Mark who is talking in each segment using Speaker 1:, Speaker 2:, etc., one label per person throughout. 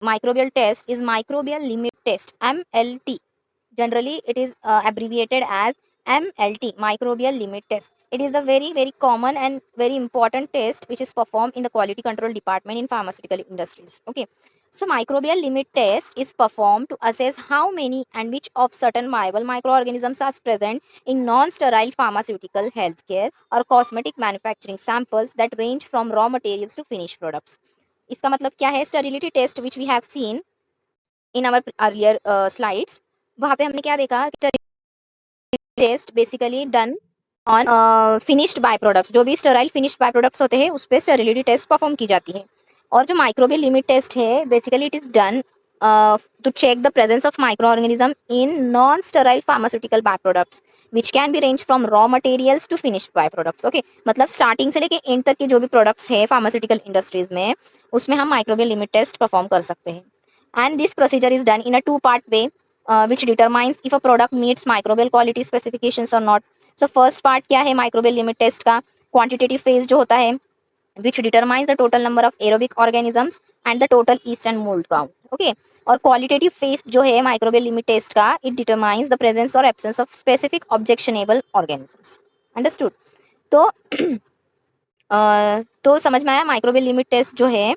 Speaker 1: microbial test is microbial limit test, MLT. Generally, it is abbreviated as MLT, microbial limit test. It is a very common and very important test which is performed in the quality control department in pharmaceutical industries. Okay. So microbial limit test is performed to assess how many and which of certain viable microorganisms are present in non-sterile pharmaceutical, healthcare or cosmetic manufacturing samples that range from raw materials to finished products. इसका मतलब क्या है? Sterility test which we have seen in our earlier slides, वहां पे हमने क्या देखा? Test basically done on finished by products, जो भी स्टेराइल फिनिश्ड बाय प्रोडक्ट्स होते हैं उस पर स्टेरिलिटी टेस्ट परफॉर्म की जाती है। और जो माइक्रोबियल लिमिट टेस्ट है basically it is done to check the presence of micro organism in non sterile pharmaceutical by products which can be range from raw materials to finished by products. Okay, मतलब starting से लेके and तक के जो भी products है pharmaceutical industries में, उसमें हम माइक्रोबियल लिमिट टेस्ट परफॉर्म कर सकते हैं। And this procedure is done in a 2-part way which determines if a product meets microbial quality specifications or not. So first part क्या है microbial limit test का? Quantitative phase जो होता है which determines the total number of aerobic organisms and the total yeast and mold count. Okay. और qualitative phase जो है microbial limit test का, it determines the presence or absence of specific objectionable organisms. Understood? तो तो समझ में आया microbial limit test जो है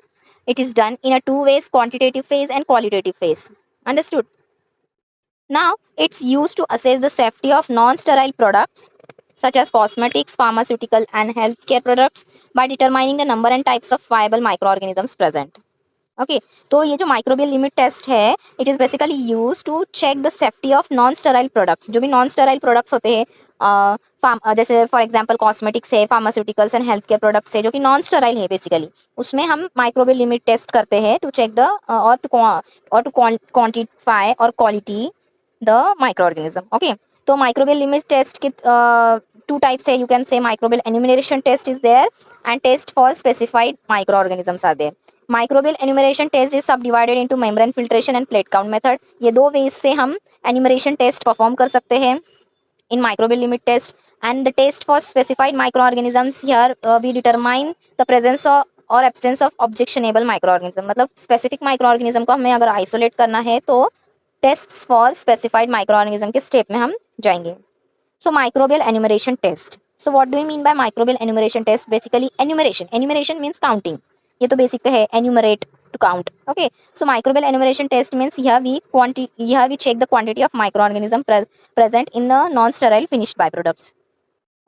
Speaker 1: it is done in a 2 ways, quantitative phase and qualitative phase. Understood? Now, it's used to assess the safety of non-sterile products such as cosmetics, pharmaceutical and healthcare products by determining the number and types of viable microorganisms present. Okay, तो ये जो microbial limit test है it is basically use to check the safety of non sterile products. जो भी non sterile products होते हैं जैसे for example cosmetics है, pharmaceuticals and health care products है जो कि नॉन स्टेराइल है बेसिकली, उसमें हम माइक्रोबियल लिमिट टेस्ट करते हैं टू चेक द और टू क्वांटिफाई और क्वालिटी द माइक्रोऑर्गेनिज्म। ओके, तो माइक्रोबियल लिमिट टेस्ट के two types है, you can say microbial enumeration test is there and test for specified microorganisms are there. Microbial enumeration test is subdivided into membrane filtration and plate count method. ये दो ways से हम enumeration test perform कर सकते हैं in microbial limit test. And the test for specified microorganisms, here we determine the presence of और absence of objectionable microorganism। मतलब specific microorganism को हमें अगर isolate करना है तो tests for specified microorganism के step में हम जाएंगे। So microbial enumeration test. So what do you mean by microbial enumeration test? Basically enumeration. Enumeration means counting. ये तो basic है, enumerate to count. Okay. So microbial enumeration test means here we check the quantity of microorganism present in the non-sterile finished byproducts.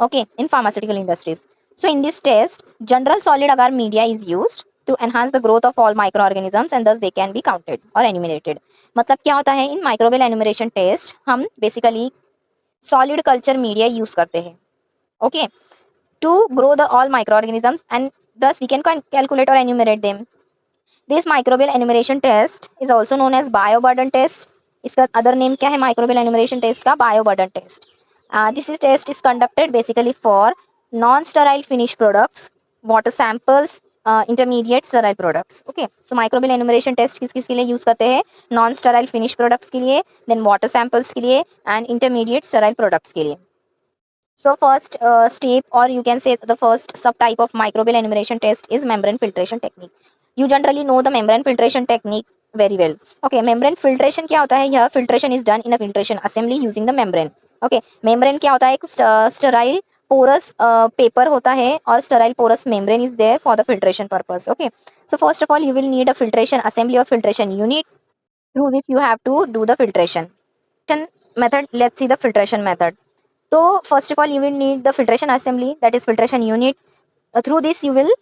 Speaker 1: Okay, in pharmaceutical industries. So in this test, general solid agar media is used to enhance the growth of all microorganisms and thus they can be counted or enumerated. मतलब क्या होता है इन microbial enumeration test? हम basically solid culture media use करते हैं, okay, to grow the all microorganisms and thus we can calculate or enumerate them. This microbial enumeration test is also known as bioburden test. इसका other name क्या है microbial enumeration test का? Bioburden test. This test is conducted basically for non-sterile finished products, water samples, intermediate sterile products. Okay, so microbial enumeration test किस के लिए use करते हैं? Non-sterile finished products के लिए, then water samples के लिए and intermediate sterile products के लिए. So first step or you can say the first subtype of microbial enumeration test is membrane filtration technique. You generally know the membrane filtration technique very well. Okay, membrane filtration क्या होता है? यह filtration is done in a filtration assembly using the membrane. Okay, membrane क्या होता है? एक sterile porous paper होता है और sterile porous membrane is there for the filtration purpose. Okay, so first of all you will need a filtration assembly or filtration unit through which you have to do the filtration method. Let's see the filtration method. So first of all you will need the filtration assembly, that is filtration unit. Through this you will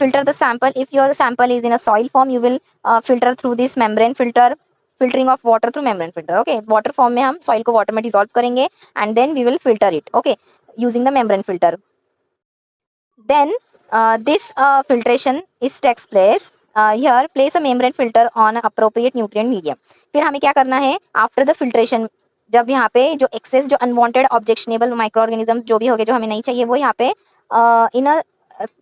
Speaker 1: filter the sample. If your sample is in a soil form you will filter through this membrane filter, filtering of water through membrane filter. Okay, water form में हम soil को water में dissolve करेंगे and then we will filter it, okay, using the membrane filter. Then this filtration is takes place here. Place a membrane filter on appropriate nutrient medium. फिर हमें क्या करना है after the filtration? जब यहाँ पे जो excess जो unwanted objectionable microorganisms जो भी हो गए जो हमें नहीं चाहिए वो यहाँ पे in a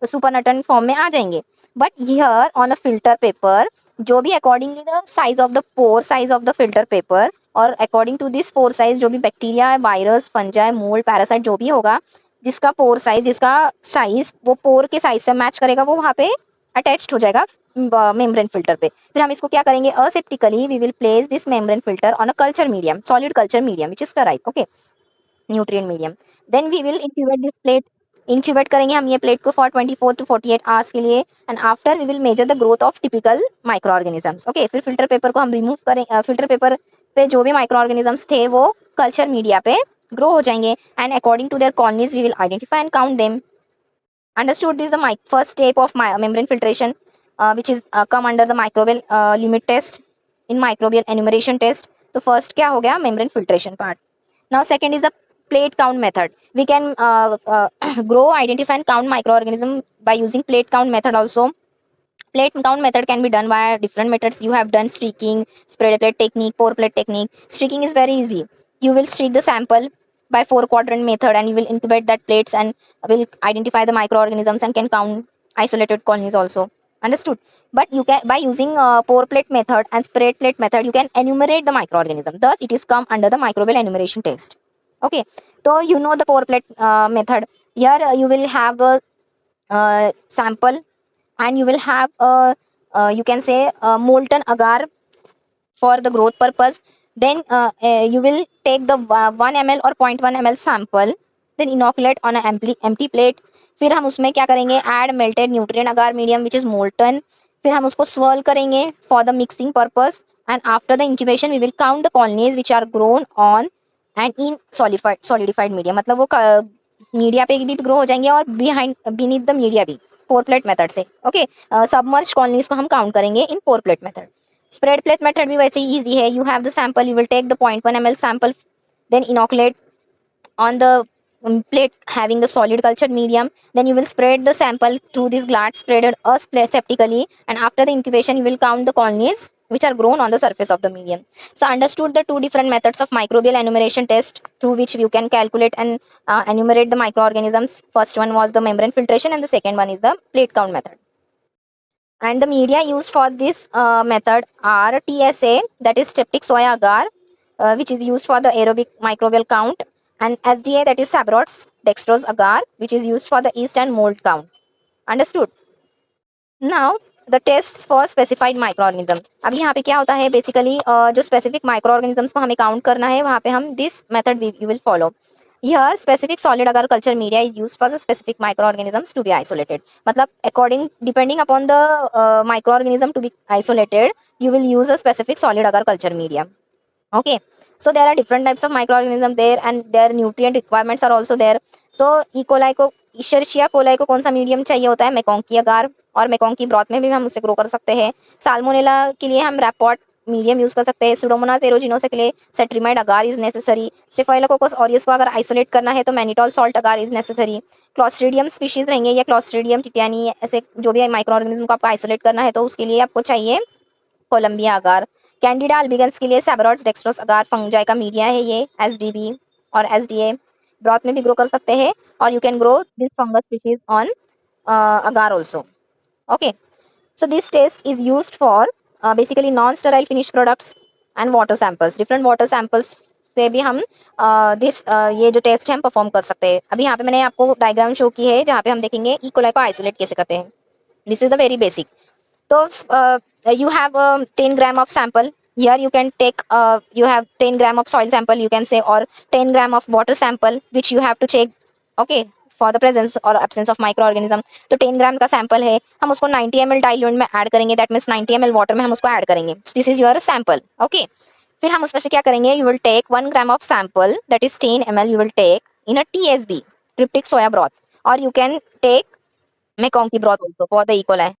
Speaker 1: supernatant form में आ जाएंगे. But here on a filter paper जो भी accordingly the size of the pore size of the filter paper और according to this pore size जो भी bacteria, virus, fungi, mould, parasite जो भी होगा जिसका पोर साइज, जिसका साइज वो पोर के साइज से मैच करेगा वो वहाँ पे अटैच्ड हो जाएगा मेम्ब्रेन फिल्टर पे। फिर हम इसको क्या करेंगे, aseptically we will place this membrane filter on a culture medium, solid culture medium which is sterile, okay, nutrient medium. Then we will incubate this plate, incubate करेंगे हम ये प्लेट को फॉर 24 टू 48 आवर्स के लिए, and after we will measure the growth of typical micro organisms, okay. फिर filter paper को हम remove करें, फिल्टर पेपर पे जो भी माइक्रो ऑर्गेनिजम्स थे वो कल्चर मीडिया पे ग्रो हो जाएंगे, and according to their colonies we will identify and count them. Understood? This is the first step of membrane filtration, which is come under the microbial limit test in microbial enumeration test. तो first क्या हो गया, membrane filtration part. Now second is the plate count method. We can grow, identify and count microorganism by using plate count method also. Plate count method can be done by different methods. You have done streaking, spread plate technique, pour plate technique. Streaking is very easy. You will streak the sample by four quadrant method, and you will incubate that plates and will identify the microorganisms and can count isolated colonies also. Understood? But you can, by using pour plate method and spread plate method, you can enumerate the microorganism. Thus, it is come under the microbial enumeration test. Okay. So you know the pour plate method. Here you will have a sample, and you will have a you can say a molten agar for the growth purpose. Then you will take the 1 ml or 0.1 ml sample, then inoculate on an empty plate. फिर हम उसमें क्या करेंगे, add melted nutrient agar medium which is molten. फिर हम उसको swirl करेंगे for the mixing purpose, and after the incubation we will count the colonies which are grown on and in solidified medium, मतलब वो मीडिया पे भी grow हो जाएंगे और बिहाइंड बीनीथ द मीडिया भी, पोर प्लेट मेथड से, ओके। सबमर्ज कॉलोनीज को हम काउंट करेंगे in pour plate method. Spread plate method भी वैसे ही इजी है। You have the sample, you will take the 0.1 ml sample, then inoculate on the plate having the solid cultured medium, then you will spread the sample through this glass spreader aseptically, and after the incubation you will count the colonies which are grown on the surface of the medium. So understood the two different methods of microbial enumeration test through which you can calculate and enumerate the microorganisms. First one was the membrane filtration and the second one is the plate count method. And the media used for this method are TSA, that is Streptic soy agar, which is used for the aerobic microbial count, and SDA, that is Sabrot's dextrose agar, which is used for the yeast and mold count. Understood? Now the tests for specified microorganism. अब यहाँ पे क्या होता है basically, जो specific microorganisms को हमें count करना है वहाँ पे हम this method you will follow. Here specific solid agar culture media is used for the specific microorganisms to be isolated. मतलब according depending upon the microorganism to be isolated, you will use a specific solid agar culture media. Okay. So there are different types of microorganisms there, and their nutrient requirements are also there. So E. coli को, Escherichia coli को कौन सा medium चाहिए होता है, Mekong की अगार, और Mekong की ब्रॉथ में भी हम उसे ग्रो कर सकते हैं. साल्मोनेला के लिए हम रैपॉट मीडियम यूज कर सकते हैं. सुडोमोनास एरोजिनोसा के लिए cetrimide agar is necessary. Staphylococcus aureus को अगर आइसोलेट करना है तो mannitol salt agar is necessary. Clostridium species रहेंगे या क्लॉस्ट्रीडियम टिटियानी, ऐसे जो भी माइक्रो ऑर्गेनिज्म को आपको आइसोलेट करना है तो उसके लिए आपको चाहिए कोलंबिया अगार. कैंडिडा अल्बिगन्स के लिए सैबरॉट्स डेक्स्ट्रोस अगार फंजाई का मीडिया है ये, एसडीबी और एसडीए ब्रॉथ में भी ग्रो कर सकते हैं, और you can grow this fungus species on agar also. Okay, so this test is used for basically non sterile finished products and water samples. Different water samples से भी हम ये जो टेस्ट है हम परफॉर्म कर सकते हैं. अभी यहाँ पे मैंने आपको डायग्राम शो की है जहाँ पे हम देखेंगे ई कोलाई को आइसोलेट कैसे करते हैं. This is the very basic. So you have 10 gram of sample. Here you can take you have 10 gram of soil sample, you can say, or 10 gram of water sample which you have to check, okay, for the presence or absence of microorganism. तो 10 ग्राम का sample है, हम उसको 90 ml diluent में add करेंगे, that means 90 ml water में हम उसको ऐड करेंगे. This is your sample, okay. फिर हम उसमें से क्या करेंगे, you will take 1 gram of sample, that is 10 ml, you will take in a TSB, tryptic soya broth, और यू कैन टेक मेकोंग की broth also for the E. coli.